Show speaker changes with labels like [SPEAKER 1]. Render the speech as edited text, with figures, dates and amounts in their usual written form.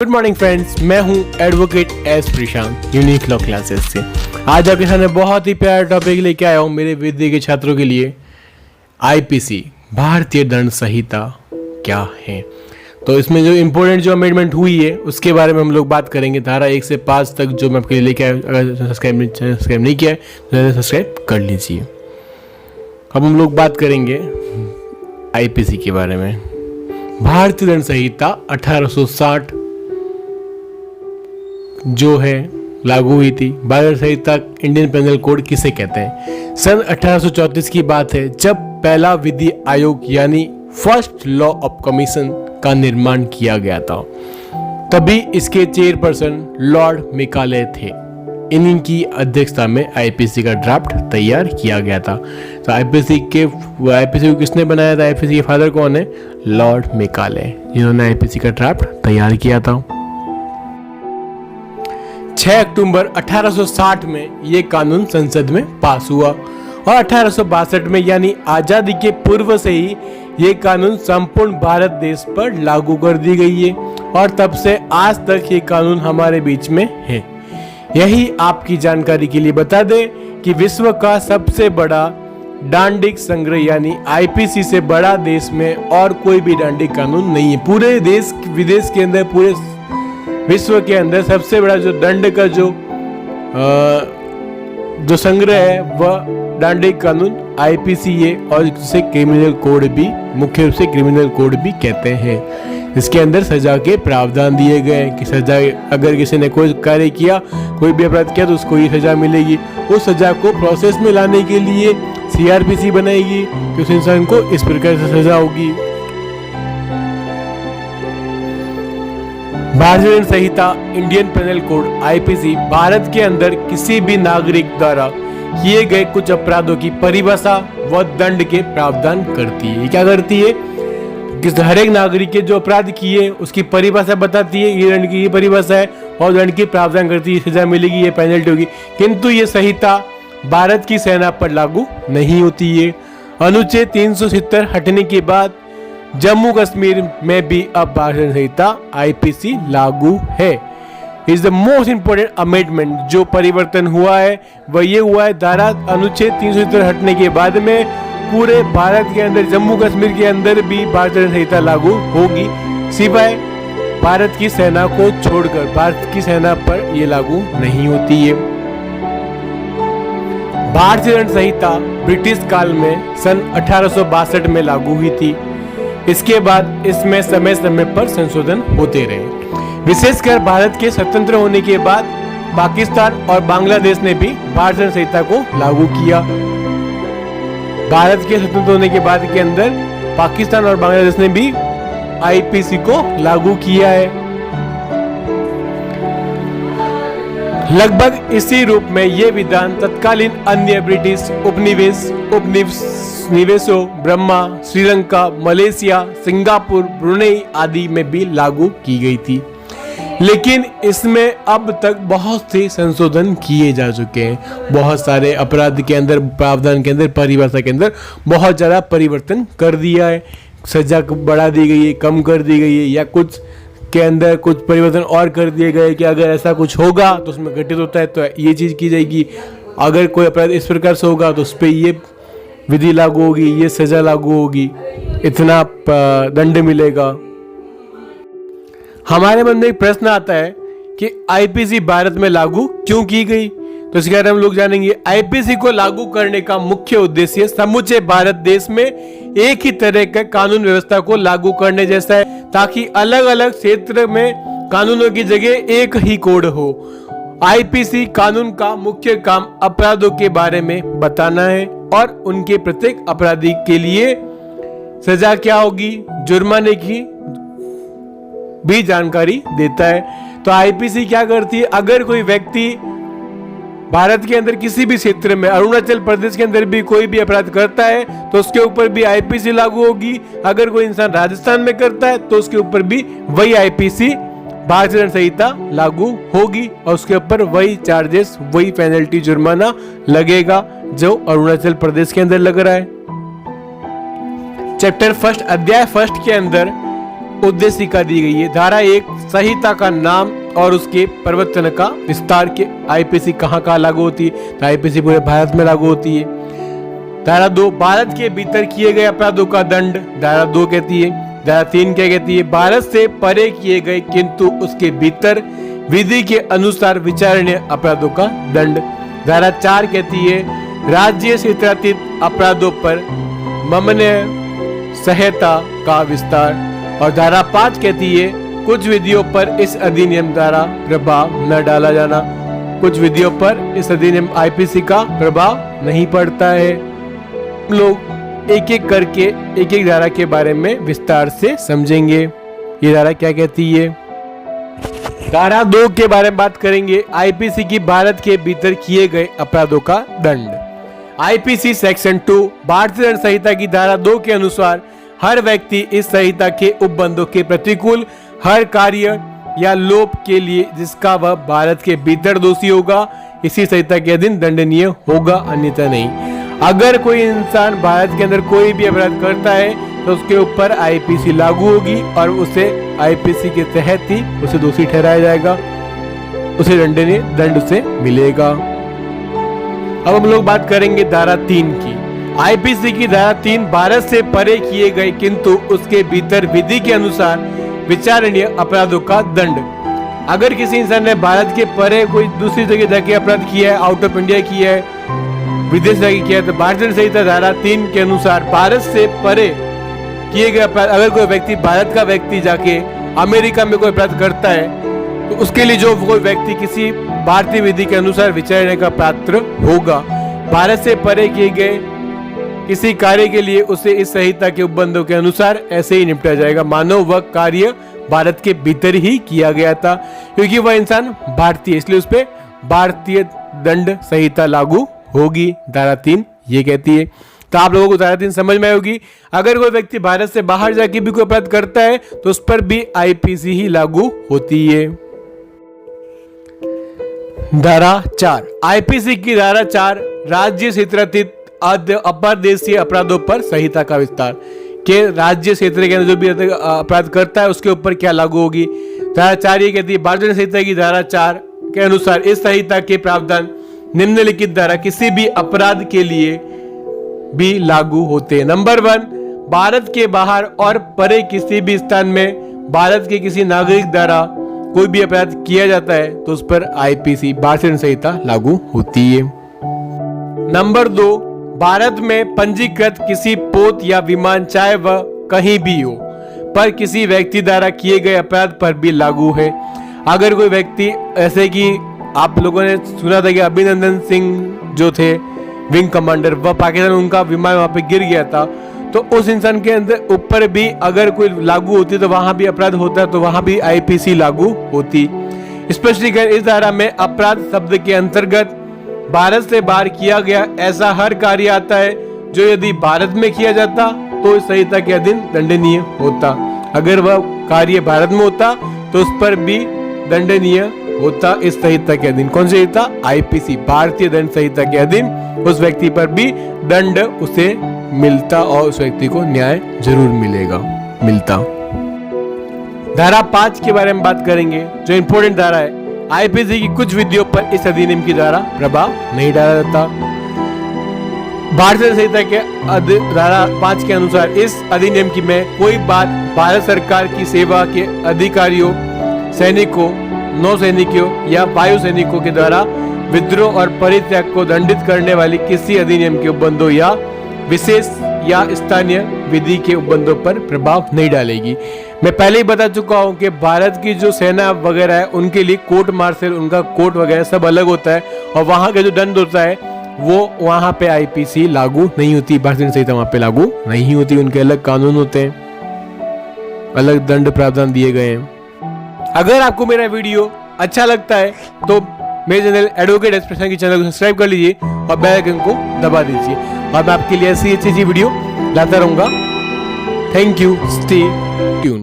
[SPEAKER 1] Good morning friends, मैं हूं advocate S प्रशांत unique law classes से। आज आपके सामने बहुत ही प्यारा टॉपिक लेके आया हूं मेरे विद्या के छात्रों के लिए। आईपीसी भारतीय दंड संहिता क्या है। तो इसमें जो इम्पोर्टेंट जो अमेंडमेंट हुई है उसके बारे में हम लोग बात करेंगे। धारा 1 से 5 तक जो मैं आपके लिए लेके आया, अगर सब्सक्राइब नहीं किया है तो सब्सक्राइब कर लीजिए। अब हम लोग बात करेंगे आईपीसी के बारे में। भारतीय दंड संहिता 1860 जो है लागू हुई थी। भारतीय संहिता इंडियन पेनल कोड किसे कहते हैं? सन 1834 की बात है जब पहला विधि आयोग यानी फर्स्ट लॉ ऑफ कमीशन का निर्माण किया गया था। तभी इसके चेयरपर्सन लॉर्ड मेकाले थे। इन्हीं की अध्यक्षता में आईपीसी का ड्राफ्ट तैयार किया गया था। तो आईपीसी को किसने बनाया था? आईपीसी के फादर कौन है? लॉर्ड मेकाले, जिन्होंने आईपीसी का ड्राफ्ट तैयार किया था। 6 अक्टूबर 1860 में ये कानून संसद में पास हुआ और 1862 में यानी आजादी के पूर्व से ही ये कानून संपूर्ण भारत देश पर लागू कर दी गई है और तब से आज तक ये कानून हमारे बीच में है। यही आपकी जानकारी के लिए बता दें कि विश्व का सबसे बड़ा डांडिक संग्रह यानी आईपीसी से बड़ा देश में और कोई भी डांडिक कानून नहीं है। पूरे देश विदेश के अंदर, पूरे विश्व के अंदर सबसे बड़ा जो दंड का जो संग्रह है वह डांडिक कानून आईपीसी है और जिसे क्रिमिनल कोड भी, मुख्य रूप से क्रिमिनल कोड भी कहते हैं। इसके अंदर सजा के प्रावधान दिए गए हैं कि सजा, अगर किसी ने कोई कार्य किया, कोई भी अपराध किया तो उसको ये सजा मिलेगी। उस सजा को प्रोसेस में लाने के लिए सीआरपीसी बनाएगी कि उस इंसान को इस प्रकार से सजा होगी। भारतीय दंड संहिता Indian penal code IPC Bharat के अंदर किसी भी नागरिक द्वारा किए गए कुछ अपराधों की परिभाषा व दंड के प्रावधान करती है। क्या करती है? हर एक नागरिक के जो अपराध किए उसकी परिभाषा बताती है, ये दंड की ये परिभाषा है और दंड की प्रावधान करती है, सजा मिलेगी, ये पेनल्टी होगी। किंतु ये संहिता भारत की सेना पर लागू नहीं होती है। अनुच्छेद 370 हटने के बाद जम्मू कश्मीर में भी अब भारतीय संहिता आईपीसी लागू है। Is the most important amendment. जो परिवर्तन हुआ है वह ये हुआ है, धारा अनुच्छेद 370 हटने के बाद में पूरे भारत के अंदर, जम्मू कश्मीर के अंदर भी भारतीय संहिता लागू होगी, सिवाय भारत की सेना को छोड़कर। भारत की सेना पर यह लागू नहीं होती है। भारतीय दंड संहिता ब्रिटिश काल में सन 1862 में लागू हुई थी। इसके बाद इसमें समय समय पर संशोधन होते रहे। विशेषकर भारत के स्वतंत्र होने के बाद पाकिस्तान और बांग्लादेश ने भी भारतीय दंड संहिता को लागू किया। भारत के स्वतंत्र होने के बाद के अंदर पाकिस्तान और बांग्लादेश ने भी आईपीसी को लागू किया है। लगभग इसी रूप में ये विधान तत्कालीन अन्य British उपनिवेशों Brahma, Sri Lanka, Malaysia, Singapore, Brunei आदि में भी लागू की गई थी। लेकिन इसमें अब तक बहुत से संशोधन किए जा चुके हैं। बहुत सारे अपराध के अंदर, प्रावधान के अंदर, परिभाषा के अंदर बहुत ज़्यादा परिवर्तन कर दिया है। सजा बढ़ा दी गई है, कम कर दी गई है, या कुछ के अंदर कुछ परिवर्तन और कर दिए गए कि अगर ऐसा कुछ होगा तो उसमें घटित होता है तो ये चीज़ की जाएगी। अगर कोई अपराध इस प्रकार से होगा तो उस पर ये विधि लागू होगी, ये सजा लागू होगी, इतना दंड मिलेगा। हमारे मन में एक प्रश्न आता है कि आईपीसी भारत में लागू क्यों की गई। तो इसके बारे में हम लोग जानेंगे। आईपीसी को लागू करने का मुख्य उद्देश्य समूचे भारत देश में एक ही तरह का कानून व्यवस्था को लागू करने जैसा है, ताकि अलग अलग क्षेत्र में कानूनों की जगह एक ही कोड हो। आईपीसी कानून का मुख्य काम अपराधों के बारे में बताना है और उनके प्रत्येक अपराधी के लिए सजा क्या होगी, जुर्माने की भी जानकारी देता है। तो आईपीसी क्या करती है? अगर कोई व्यक्ति भारत के अंदर किसी भी क्षेत्र में, अरुणाचल प्रदेश के अंदर भी कोई भी अपराध करता है तो उसके ऊपर भी आईपीसी लागू होगी। अगर कोई इंसान राजस्थान में करता है तो उसके ऊपर भी वही आईपीसी भारतीय दंड संहिता लागू होगी और उसके ऊपर वही चार्जेस, वही पेनल्टी, जुर्माना लगेगा जो अरुणाचल प्रदेश के अंदर लग रहा है। चैप्टर फर्स्ट, अध्याय फर्स्ट के अंदर उद्देशिका दी गई है। धारा 1 संहिता का नाम और उसके प्रवर्तन का विस्तार के आईपीसी कहाँ लागू होती है, तो आईपीसी पूरे भारत में लागू होती है। धारा 2 भारत के भीतर किए गए अपराधों का दंड, धारा 2 कहती है। धारा 3 क्या कहती है, भारत से परे किए गए किंतु उसके भीतर विधि के अनुसार विचारणीय अपराधों का दंड। धारा 4 कहती है राज्य क्षेत्रातीत अपराधों पर ममनीय सहायता का विस्तार। और धारा 5 कहती है कुछ विधियों पर इस अधिनियम द्वारा प्रभाव न डाला जाना। कुछ विधियों पर इस अधिनियम आईपीसी का प्रभाव नहीं पड़ता है। हम लोग एक एक करके एक एक धारा के बारे में विस्तार से समझेंगे। ये धारा क्या कहती है। धारा 2 के बारे में बात करेंगे, आईपीसी की भारत के भीतर किए गए अपराधों का दंड। आईपीसी सेक्शन 2 भारतीय दंड संहिता की धारा 2 के अनुसार हर व्यक्ति इस संहिता के उपबंधों के प्रतिकूल हर कार्य या लोप के लिए जिसका वह भारत के भीतर दोषी होगा इसी संहिता के अधीन दंडनीय होगा, अन्यथा नहीं। अगर कोई इंसान भारत के अंदर कोई भी अपराध करता है तो उसके ऊपर आईपीसी लागू होगी और उसे आईपीसी के तहत ही उसे दोषी ठहराया जाएगा, उसे दंडनीय दंड उसे मिलेगा। अब हम लोग बात करेंगे धारा 3 की। आईपीसी की धारा 3 भारत से परे किए गए किंतु उसके भीतर विधि के अनुसार विचारणीय अपराधों का दंड। अगर किसी इंसान ने भारत के परे कोई दूसरी जगह जाके अपराध किया है, आउट ऑफ इंडिया किया है, विदेश जाके किया है, तो भारतीय दंड संहिता धारा 3 के अनुसार भारत से परे किए गए अपराध, अगर कोई व्यक्ति भारत का व्यक्ति जाके अमेरिका में कोई अपराध करता है तो उसके लिए जो कोई व्यक्ति किसी भारतीय विधि के अनुसार विचारने का पात्र होगा। भारत से परे किए गए किसी कार्य के लिए उसे इस संहिता के उपबंधों के अनुसार ऐसे ही निपटा जाएगा मानो वह कार्य भारत के भीतर ही किया गया था, क्योंकि वह इंसान भारतीय, इसलिए उस पर भारतीय दंड संहिता लागू होगी। धारा 3 ये कहती है। तो आप लोगों को धारा 3 समझ में आएगी। अगर कोई व्यक्ति भारत से बाहर जाके भी कोई अपराध करता है तो उस पर भी आईपीसी ही लागू होती है। धारा 4 आईपीसी की धारा 4 राज्य क्षेत्रातीत अपारदेशीय अपराधों पर संहिता का विस्तार के राज्य क्षेत्र के अंदर जो भी अपराध करता है उसके ऊपर क्या लागू होगी। धारा 4 ये कहती है भारतीय संहिता की धारा 4 के अनुसार इस संहिता के प्रावधान निम्नलिखित धारा किसी भी अपराध के लिए भी लागू होते हैं। नंबर 1 भारत के बाहर और परे किसी भी स्थान में भारत के किसी नागरिक द्वारा कोई भी अपराध किया जाता है तो उस पर आईपीसी भारतीय दंड संहिता लागू होती है। नंबर 2 भारत में पंजीकृत किसी पोत या विमान चाहे वह कहीं भी हो पर किसी व्यक्ति द्वारा किए गए अपराध पर भी लागू है। अगर कोई व्यक्ति, ऐसे कि आप लोगों ने सुना था कि अभिनंदन सिंह जो थे विंग कमांडर, वह पाकिस्तान उनका विमान वहां पे गिर गया था, तो उस इंसान के अंदर ऊपर भी अगर कोई लागू होती तो वहां भी अपराध होता तो वहां भी आईपीसी लागू होती। स्पष्टीकरण इस धारा में अपराध शब्द के अंतर्गत भारत से बाहर किया गया ऐसा हर कार्य आता है जो यदि भारत में किया जाता तो इस संहिता के अधीन दंडनीय होता। अगर वह कार्य भारत में होता तो उस पर भी दंडनीय होता इस संहिता के अधीन। कौन सी संहिता? आईपीसी भारतीय दंड संहिता के अधीन उस व्यक्ति पर भी दंड उसे मिलता और उस व्यक्ति को न्याय जरूर मिलता। धारा 5 के बारे में बात करेंगे जो इंपॉर्टेंट धारा है। आईपीसी की कुछ विधियों पर इस अधिनियम की द्वारा प्रभाव नहीं डाला जाता। भारतीय संहिता के धारा 5 के अनुसार इस अधिनियम की में कोई बात भारत सरकार की सेवा के अधिकारियों, सैनिकों, नौसैनिकों या वायु सैनिकों के द्वारा विद्रोह और परित्याग को दंडित करने वाली किसी अधिनियम के उपबंधों या विशेष या स्थानीय विधि के उपबंधों पर प्रभाव नहीं डालेगी। मैं पहले ही बता चुका हूं कि भारत की जो सेना वगैरह है उनके लिए कोर्ट मार्शल, उनका कोर्ट वगैरह सब अलग होता है और वहां का जो दंड होता है वो वहां पे आईपीसी लागू नहीं होती। भारतीय संहिता वहां पे लागू नहीं होती, उनके अलग कानून होते हैं, अलग दंड प्रावधान दिए गए हैं। अगर आपको मेरा वीडियो अच्छा लगता है तो मेरे चैनल एडवोकेट एक्सप्रेशन की चैनल को सब्सक्राइब कर लीजिए और बेल आइकन को दबा दीजिए और मैं आपके लिए ऐसी अच्छी वीडियो लाता रहूंगा। Thank you, stay tune.